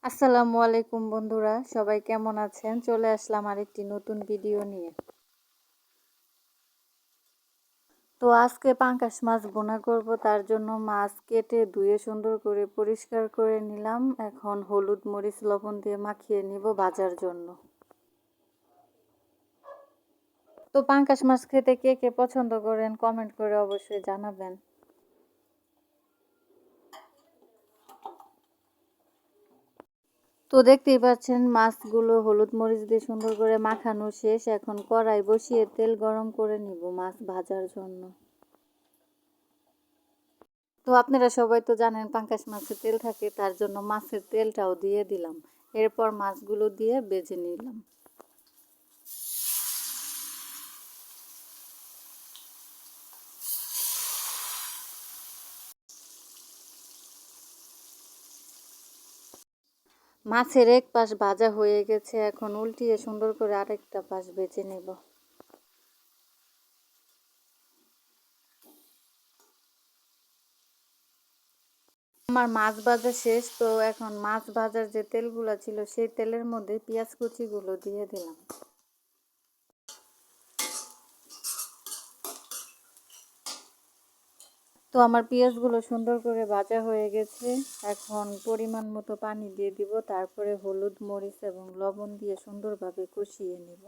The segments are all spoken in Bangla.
আসসালামু আলাইকুম বন্ধুরা, সবাই কেমন আছেন? চলে আসলাম আরেকটি নতুন ভিডিও নিয়ে। তো আজকে পাঙ্গাস মাছ ভুনা করব, তার জন্য মাছ কেটে ধুয়ে সুন্দর করে পরিষ্কার করে নিলাম। এখন হলুদ মরিচ লবণ দিয়ে মাখিয়ে নিব ভাজার জন্য। তো পাঙ্গাস মাছ খেতে কে কে পছন্দ করেন কমেন্ট করে অবশ্যই জানাবেন। তো দেখতেই পাচ্ছেন মাছগুলো হলুদ মরিচ দিয়ে সুন্দর করে মাখানো শেষ। এখন কড়াই বসিয়ে তেল গরম করে নিব মাছ ভাজার জন্য। তো আপনারা সবাই তো জানেন পাঙ্গাস মাছে তেল থাকে, তার জন্য মাছের তেলটাও দিয়ে দিলাম। এরপর মাছগুলো দিয়ে ভেজে নিলাম। মাছের এক পাশ ভাজা হয়ে গেছে, এখন উল্টিয়ে সুন্দর করে আরেকটা পাশ ভেজে নেব। আমার মাছ ভাজা শেষ। তো এখন মাছ ভাজার যে তেলগুলো ছিল সেই তেলের মধ্যে পেঁয়াজ কুচিগুলো দিয়ে দিলাম। তো আমার পেঁয়াজগুলো সুন্দর করে ভাজা হয়ে গেছে। এখন পরিমাণ মতো পানি দিয়ে দিব, তারপরে হলুদ মরিচ এবং লবণ দিয়ে সুন্দরভাবে কষিয়ে নেব।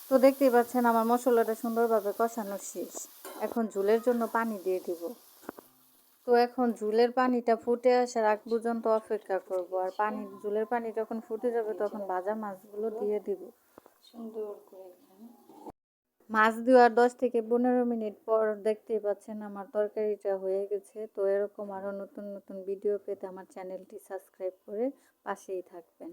তো দেখতেই পাচ্ছেন আমার মশলাটা সুন্দরভাবে কষানো শেষ। এখন ঝোলের জন্য পানি দিয়ে দিব। তো এখন ঝোলের পানিটা ফুটে আসার আগ পর্যন্ত অপেক্ষা করব, আর ঝোলের পানি যখন ফুটে যাবে তখন ভাজা মাছগুলো দিয়ে দিব। সুন্দর করে মাছ দেওয়ার 10 থেকে 15 মিনিট পর দেখতেই পাচ্ছেন আমার তরকারিটা হয়ে গেছে। তো এরকম আরও নতুন নতুন ভিডিও পেতে আমার চ্যানেলটি সাবস্ক্রাইব করে পাশেই থাকবেন।